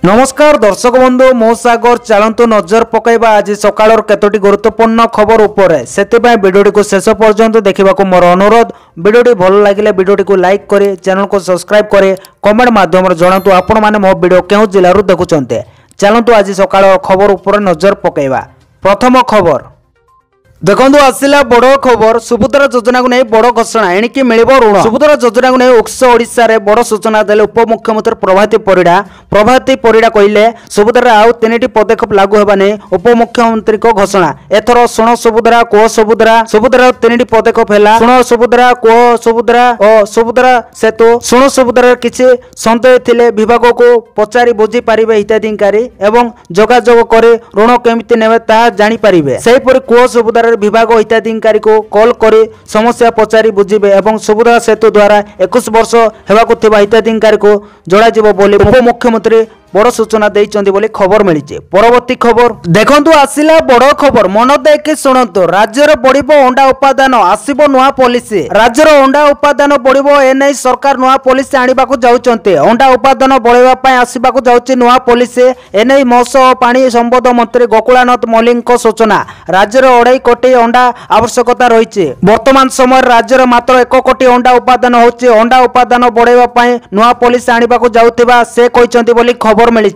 नमस्कार दर्शक बंधु मो सागर चलतु नजर पकईबा आज सकाळ केतोटी गुरुत्वपूर्ण खबर उपरे सेतिबाई वीडियोटी को शेष पर्यंत देखा मोर अनुरोध। वीडियोटी भल लगे वीडियोटी को लाइक करे, चैनल को सब्सक्राइब करे, कमेंट माध्यम जनातु आपण माने मो वीडियो केउ जिल्लारू देखुचंते। चलतु आज सकाळ खबर उपरे नजर पकईबा। प्रथम खबर देखो आसला बड़ खबर सुभद्रा योजना को नहीं बड़ घोषणा एणिकी मिल ऋण। सुभद्रा योजना को नहीं उक्स ओडिशा रे बड़ सूचना देले उपमुख्यमंत्री प्रभाती परिड़ा कहले सुभद्रा आउ 3टी पदक्षेप लागू हेबा नहीं उपमुख्यमंत्री को घोषणा। एथर शुण सुभद्रा को सुभद्रा 3टी पदक्षेप है शुण सुभद्रा को सुभद्रा और सुभद्रा सेतु शुण सुभद्रा किसी सन्देह थिले विभाग को पचारि बुझी पारिबे हिताधिकारी एवं जोगाजोग करे ऋण केमिति नेबे ताहा जानि पारिबे। सेहिपरि को सुभद्रा विभाग हिताधिकारी को कॉल करी समस्या पचारि बुझिबे एवं सुभद्रा सेतु द्वारा 21 वर्ष हेबाकु थिबा हिताधिकारी को जोड़ा जिवो बोली उपमुख्यमंत्री बड़ सूचना देइचंदी बोली खबर मिली। परवर्ती खबर देखंतु आसिला बड़ खबर मन देके सुनंतु। राज्य रे बढ़िबो अंडा उत्पादन आसीबो नुआ पॉलिसी। राज्य रे अंडा उत्पादन बढ़िबो एनै सरकार नुआ पॉलिसी आनिबाकु जाउचंते। अंडा उत्पादन बढ़ाइबा पय आसीबाकु जाउची नुआ पॉलिसी एनै मत्स्य और पानी संपद मंत्री गोकुलानाथ मल्लिक सूचना। राज्य रे 2.5 कोटी अंडा आवश्यकता रहिछि। वर्तमान समय राज्य रे मात्र 1 कोटी अंडा उत्पादन होछि। अंडा उत्पादन बढ़ाइबा पय नुआ पॉलिसी आनिबाकु जाउतिबा से कहिसंती बोली खबर मिली।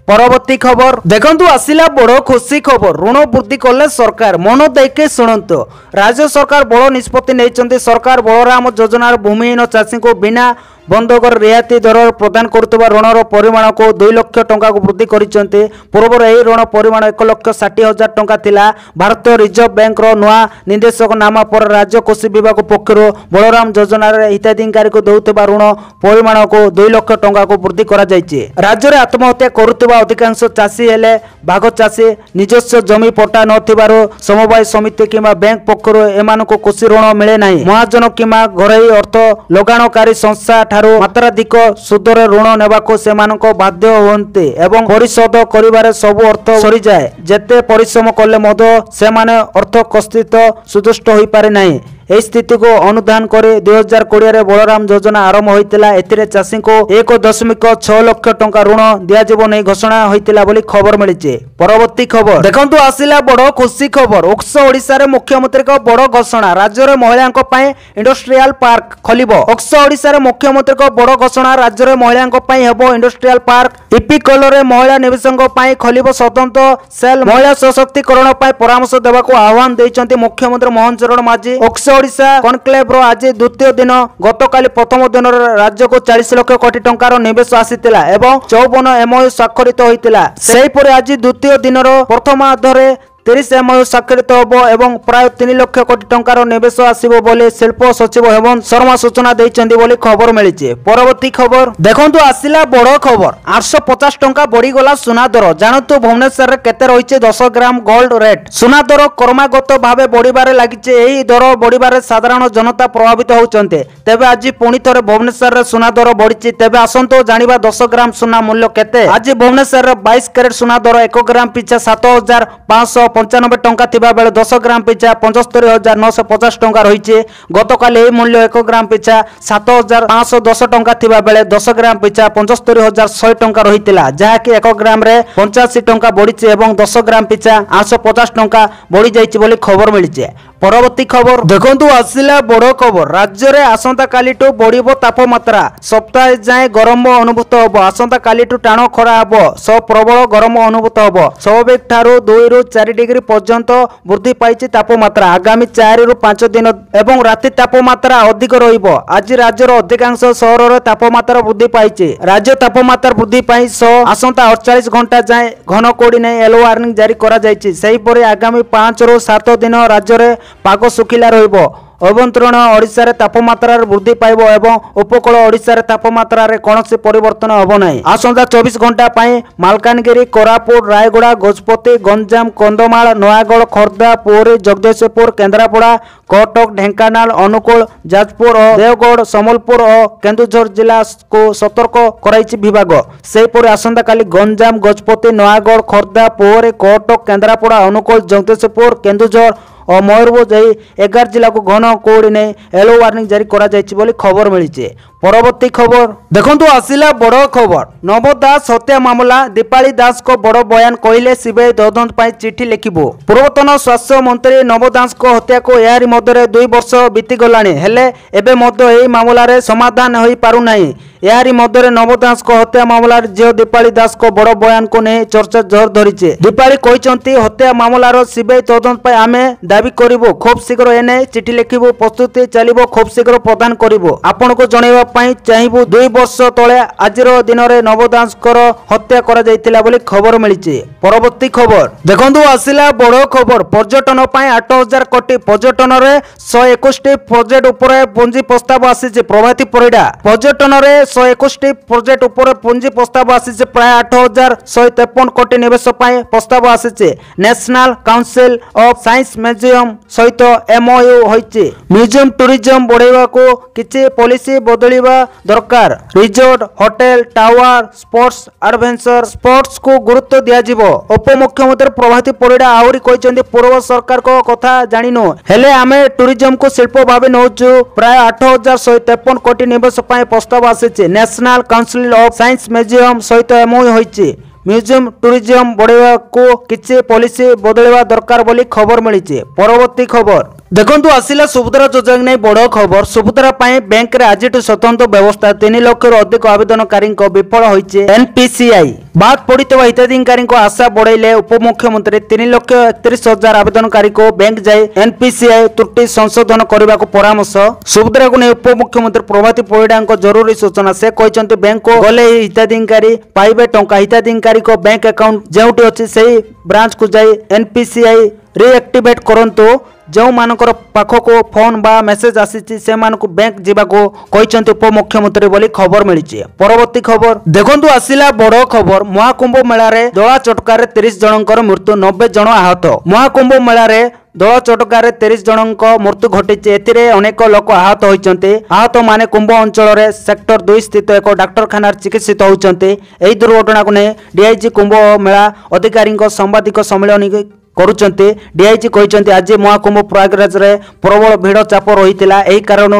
परवर्ती खबर देखंतु आसिला बड़ खुशी खबर ऋण वृद्धि कले सरकार मन देके शुणु। राज्य सरकार बड़ निष्पत्ति नहीं। सरकार बलराम योजना भूमिहीन चाषी को बिना बंधक रियायती दर प्रदान करुवा ऋणर परिमाण को 2 लाख टंका को वृद्धि करिसेंते। पूर्व यह ऋण परिमाण 1,60,000 टंका थिला। भारतीय रिजर्व बैंक रो नुआ निर्देशक नामा पर राज्य कृषि विभाग पक्षर बलराम योजना हिताधिकारी को दौथबा ऋण परिमाण को 2 लाख टंका को वृद्धि करा जायछि। राज्य रे आत्महत्या करुवा अधिकांश चाषी हेले भाग चाषी निजस्व जमी पट्टा नथिबारो समवाय समिति किंबा बैंक पक्षर एमानको कृषि ऋण मिले नाही। महाजन किंबा घरोई अर्थ लगाणकारी संस्था मात्राधिक सुदर ऋण नेबाको सेमानको बाध्य होते एवं परिशोध करिबारे सब अर्थ सरी जाए। जेते परिश्रम कले मद सेमाने अर्थ कस्तित सुदुष्ट होई पारे नाही। एही स्थिति को अनुधान करे 2020 रे बलराम योजना आरंभ होइतिला। एथिरे चाषी को 1.6 लाख टंका ऋण दियाजिबो नै घोषणा होइतिला बोली खबर मिलिছে। परवर्ती खबर देखंतु आसिला बड़ खुशी खबर उक्स ओडिसा रे मुख्यमंत्री को बड़ घोषणा। राज्य रे महिलांको पय इंडस्ट्रियल पार्क खोलिबो। उक्स ओडिसा रे मुख्यमंत्री को बड़ घोषणा। राज्य रे महिलांको पय हेबो इंडस्ट्रियल पार्क। इपिकल रे महिला निवेशक पय खोलिबो स्वतंत्र सेल। महिला सशक्तिकरण पय परामर्श देबाको आह्वान दैचंती मुख्यमंत्री मोहन चरण माझी। उक्स ओडिशा कनक्लेव रो आज द्वितीय दिन गतकाली प्रथम दिन राज्य को 40 लाख कोटी टंकार निवेश आसीतिला एवं 54 एमओयू स्वाक्षरित होइतिला। सेहिपरि आज द्वितीय दिन प्रथमार्धरे 30 एमओयू स्वाक्षरित होबो एवं प्राय 3 लाख कोटी टंकार निवेश आसीबो बोले शिल्प सचिव हेमंत शर्मा सूचना दैचंदी बोली खबर मिलिছে। परवर्ती खबर देखंतु आसिला बड़ खबर 850 टंका बढ़ी गला सुना दर। जानतु भुवनेश्वर रे केते रहिছে 10 ग्राम गोल्ड रेट। सुना दर क्रमागत भावे बढ़िबारे लागिছে। एही दर बढ़िबारे साधारण जनता प्रभावित होउचंते। तेबे आज पुणी थरे भुवनेश्वर रे सुना दर बढ़िଛି। तेबे आसंतो जानिबा 10 ग्राम सुना मूल्य केते। आज भुवनेश्वर रे 22 कैरेट सुना दर 1 ग्राम पिछा 7,595 टंका थिबा बेले 10 ग्राम पिछा 75,950 टंका रहिছে। गतकाली एही मूल्य 1 ग्राम पिछा 7,510 टंका थिबा बेले 10 ग्राम पिछा 75,100 टंका रहितिला। जहाकी 1 ग्राम रे 85 टंका बढ़िছে एवं 10 ग्राम पिछा 850 टंका बढ़ी जाइछि बोली खबर मिलिছে। परवर्ती खबर देखंतु आसिला बड़ खबर राज्य रे आसंता कालीटू बढ़िबो तापमात्रा। सप्ताह जाए गरम अनुभूत होबो। आसंता कालीटू टाण खरा होबो। सब प्रबल गरम अनुभूत होबो। स्वाभाविक ठारू 2 ରୁ 4 डिग्री पर्यंत वृद्धि पाइछि तापमात्रा। आगामी 4 ରୁ 5 दिन एवं राति तापमात्रा अधिक रहिबो। आज राज्यर अधिकांश शहर रे तापमात्रा वृद्धि पाइछि। राज्य तापमात्रा वृद्धि पाई आसंता 48 घंटा जाए घन कोडी नै येलो वार्निंग जारी करा जाइछि। सेहिपरि आगामी 5 ରୁ 7 दिन राज्य रे पाग सुखिला रहिबो। अभ्यंतरण ओडिशा रे तापमात्रा वृद्धि पाइबो एवं उपकूल ओडिशा रे तापमात्रा रे कोनोसी परिवर्तन होबो नाही। आसंता 24 घंटा पई मालकानगिरी कोरापुट रायगड़ा गजपति गंजाम कंधमाल नयागढ़ खोर्धा पुरी जगदीशपुर केन्द्रापड़ा कटक ढेंकानाल अनुकूल जाजपुर और देवगढ़ सम्बलपुर और केन्दुझर जिला को सतर्क कराइछि विभाग। सेहिपरि आसंता काली गंजाम गजपति नयागढ़ खोर्धा पुरी कटक केन्द्रापड़ा अनुकूल जगदीशपुर केन्दुझर और मयूरभंज 11 जिला को घन कोड़ी ने येलो वार्निंग जारी करा जायछि बोली खबर मिली। परवर्ती खबर देखंतु आसिला बड़ खबर नव दास हत्या मामला दीपाली दास को बड़ बयान कहले सीबीआई तदंत पर चिठी लिखिबो। पूर्वतन स्वास्थ्य मंत्री नव दास को हत्या को यारी मध्य 2 वर्ष बीती गलानी हेले एबे मध्य एही मामला रे समाधान होई पारु नाही। यारी मध्य नव दास को हत्या मामला झील दीपाली दास को बड़ बयान को नहीं चर्चा जोर धरीचे। दीपाली कहते हत्या मामलार सीबीआई तदंत पर आमे दाबी करिबो खूब शीघ्र एने चिठी लिखिबो प्रस्तुति चलिबो खूब शीघ्र प्रदान करिबो। आपण को जणैबा पई चाहिबो 2 वर्ष तळे आजिर दिन रे नव दास को हत्या करा जायतिला बोली खबर मिलिचे। परवर्ती खबर देखंतु आसिला बड़ खबर पर्यटन पई 8000 कोटी पर्यटन रे 121 प्रोजेक्ट ऊपर पुंजी प्रस्ताव आसीचे। प्रभाती परिडा पर्यटन रे 121 प्रोजेक्ट ऊपर पुंजी प्रस्ताव आसीचे प्राय 8153 कोटी निवेश पई प्रस्ताव आसीचे। National council of science museum सहित एमओयू होइचे। म्यूजियम टूरिज्म बढ़ाइबा को किछि पॉलिसी बदलिबा दरकार। Resort hotel tower sports adventure sports को गुरुत्व दिया जिवो। उपमुख्यमंत्री प्रभाती परिडा आउरी कहिसेंती पूर्व सरकार को कथा जानिनो हेले आमे टूरिज्म को शिल्प भाबे नौचु प्राय 8153 कोटी निवेश पई प्रस्ताव आसीचे। National council of science museum सहित एमओयू होइचे। म्यूजियम टूरिज्म बढ़ाइबा को किछि पॉलिसी बदलिबा दरकार बोली खबर मिलिছে। परवर्ती खबर देखंतु आसिला सुभद्रा योजना नहीं बड़ खबर सुभद्रा पाए बैंक रे आज स्वतंत्र व्यवस्था 3 लाख अधिक आवेदनकारी विफल होइছে। एनपीसीआई बाद पड़ता हिताधिकारी आशा बढ़ाइले उपमुख्यमंत्री 3,31,000 आवेदनकारी को बैंक जाए एनपीसीआई त्रुटि संशोधन करने को परामर्श। सुभद्रा को नहीं उपमुख्यमंत्री प्रभाती परिडा जरूरी सूचना से कहते बैंक को गले हिताधिकारी पाइबे टंका हिताधिकारी को बैंक अकाउंट जोटी अच्छी से ब्रांच को जाए एनपीसीआई रिएक्टिवेट करंतु। जो मानकर पाखक फोन बा मेसेज आसी से मानक बैंक जीवाको कहते उपमुख्यमंत्री बोली खबर मिली। परवर्ती खबर देखंतु आसिला बड़ खबर महाकुंभ मेला रे दला चटकार 30 जनकर मृत्यु 90 जन आहत। महाकुंभ मेला रे दला चटकार 30 जन मृत्यु घटी एतिरे अनेक लोक आहत होइचंते। आहत माने कुंभ अंचल रे सेक्टर 2 स्थित एक डाक्तरखाना चिकित्सित होइचंते। एही दुर्घटना को नै डीआईजी कुंभ मेला अधिकारी सांबादिक सम्मेलन करुचंते। डीआईजी कहते आज महाकुंभ प्रयागराज रे प्रबल भिड़ चाप रही यही कारण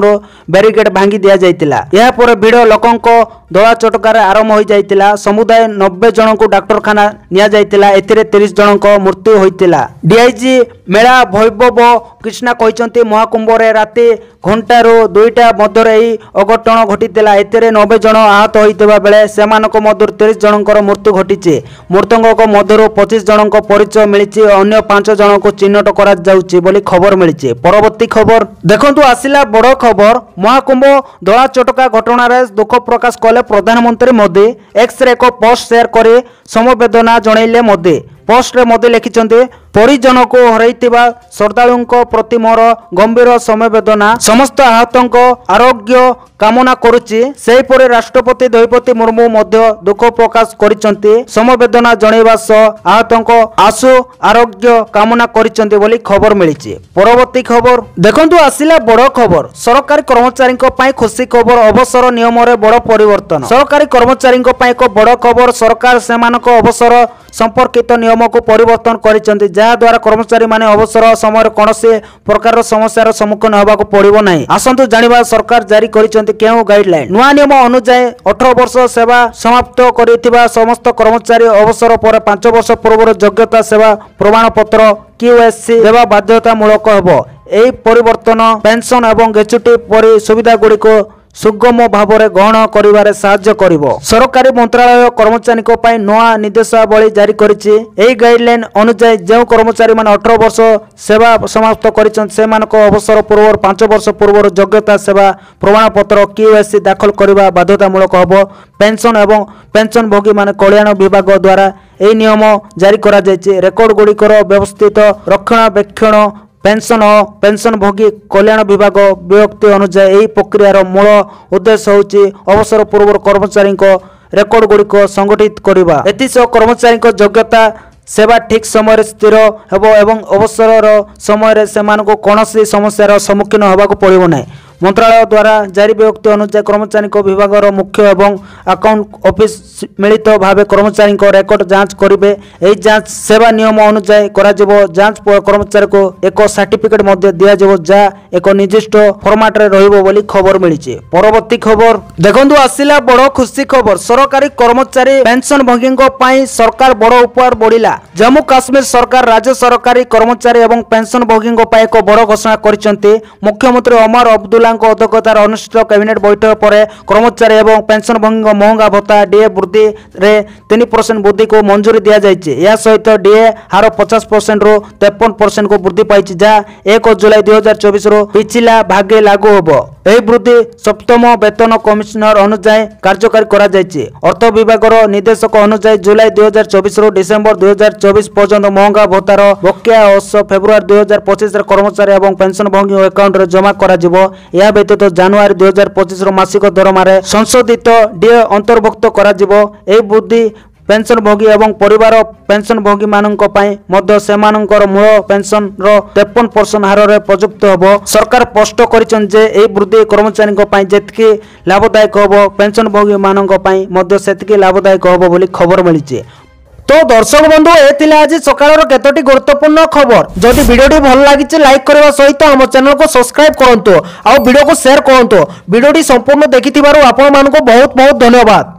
बैरिकेड भांगी दि जाइतिला। या पर भिड़ लोकंक दला चटकार आरंभ हो जाइतिला। समुदाय 90 जन को डाक्तरखाना निया जाइतिला एथिरे 30 जन को मृत्यु होइतिला। डीआईजी मेला वैभव कृष्णा कहते महाकुंभ रे राति घंटारू 2टा मध्य अघटन घटीला एथिरे 90 जन आहत होइतबा बेले सेमानक मध्य 30 जनकर मृत्यु घटीचे। मृतक मध्य 25 जन परिचय मिली अन्य 5 जन को चिन्हट करा जाउची बोली खबर मिली। परवर्ती खबर देखंतु आसिला बड़ खबर महाकुंभ दला चटका घटना रे दुख प्रकाश कले प्रधानमंत्री मोदी। एक्स रे एक पोस्ट शेयर करे समवेदना जणाइले मोदी। पोस्ट रे मोदी लिखिचंते परिजन को हरैतिबा श्रद्धालुओं प्रति मोर गंभीर समवेदना समस्त आहतों आरोग्य कामना करुच्ची। सेहीपरि राष्ट्रपति द्रौपदी मुर्मू मध्य दुख प्रकाश करिसंती समवेदना जणाइबा सह आहतों आशु आरोग्य कामना करिसंती बोली खबर मिली। परवर्ती खबर देखंतु आसिला बड़ खबर सरकारी कर्मचारी पई खुशी खबर अवसर नियम रे बड़ परिवर्तन। सरकारी कर्मचारी पई एक बड़ खबर सरकार सेमानक अवसर संपर्कित नियम को परिवर्तन करिसंती जहाद्वारा कर्मचारी माने अवसर समय कौन से प्रकार समस्यार सम्मुखीन होबाक पड़िबो नहीं। आसंतु जानिबा सरकार जारी करिसंती केउ गाइडलाइन। नुआ नियम अनुसार 18 वर्ष सेवा समाप्त करिथिबा समस्त कर्मचारी अवसर पर 5 वर्ष पूर्व योग्यता सेवा प्रमाण पत्र क्यूएससी देवा बाध्यतामूलक हेबो। एही परिवर्तन पेंशन एवं ग्रेच्युटी परि सुविधा गुडी को सुगम भाव में ग्रहण करिवारे साहाय्य करिवो। सरकारी मंत्रालय कर्मचारी को पाई नया निर्देशावली जारी करिछि। एही गाइडलाइन अनुसार जो कर्मचारी मान 18 वर्ष सेवा समाप्त करिछन से मानक अवसर पूर्व 5 वर्ष पूर्व योग्यता सेवा प्रमाण पत्र क्यूएससी दाखल करिवा बाध्यतामूलक हबो। पेंशन एवं पेंशन भोगी मान कल्याण विभाग द्वारा एही नियम जारी करा जायछि। रेकर्ड गुड़िकर व्यवस्थित रक्षणाबेक्षण पेंशन और पेंशन भोगी कल्याण विभाग विभक्ति अनुसार यही प्रक्रियार मूल उद्देश्य होची अवसर पूर्व कर्मचारी रेकर्ड गुड़िक संगठित करवा। एथिसह कर्मचारी योग्यता सेवा ठीक समय स्थिर हेबो एवं अवसर समय से कौन समस्यार सम्मुखीन होबाक पड़िबो नहीं। मंत्रालय द्वारा जारी विज्ञप्ति अनुसार कर्मचारी विभाग मुख्य एवं अकाउंट ऑफिस मिलित भाव कर्मचारी रेकर्ड जांच करेंगे। यह जांच सेवा नियम अनुसार करा जांच कर्मचारी को एक सर्टिफिकेट दिया जहाँ एक निर्दिष्ट फॉर्मेट रे रहिबो बोली खबर मिली। परवर्ती खबर देखंतु आसिला बड़ खुशी खबर सरकारी कर्मचारी पेंशन भोगी सरकार बड़ उपहार बढ़िला। जम्मू काश्मीर सरकार राज्य सरकारी कर्मचारी एवं पेंशन भोगी एक बड़ घोषणा करिसेंती। मुख्यमंत्री ओमर अब्दुल्ला अध्यक्षतार अनुष्ठित कैबिनेट बैठक पर कर्मचारी एवं पेंशन भोगी महंगा भत्ता डीए वृद्धि रे 3% वृद्धि को मंजूरी दिया जाइए। यह सहित डीए हार 50% रु 53% को वृद्धि पाई जहाँ 1 जुलाई 2024 रु पिछला भागे लागू होबो। यह वृद्धि सप्तम वेतन कमिशनर अनुसार कार्यकारी करा जाइए। अर्थ विभाग निर्देशक अनुसार जुलाई 2024 रु डिसेम्बर 2024 पर्यंत महंगा भत्तार बकेया अंश फेब्रुआरी 2025 कर्मचारी एवं पेंशन भोगी अकाउंट जमा करा जिवो। यह व्यतीत जनवरी 2025 मासिक दरमा संशोधित डीए अंतर्भुक्त करा जिवो। यह वृद्धि पेंशन भोगी एवं परिवार पेंशन भोगी सेमानंकर मूल पेंशन 53% हार रे प्रयुक्त होबो। सरकार स्पष्ट करिसन जे एई वृद्धि कर्मचारी जेतिकी लाभदायक होबो पेंशन भोगी सेतिकी लाभदायक होबो बोली खबर मिली। तो दर्शक बंधु ए आज सकाळ केतोटी गुरुत्वपूर्ण खबर। जदि वीडियोटी भल लागिছে लाइक करबा सहित हम चैनल को सब्सक्राइब करंतु आ वीडियो को शेयर करंतु। वीडियोटी संपूर्ण देखिथिबारु आपण मानको बहुत बहुत धन्यवाद।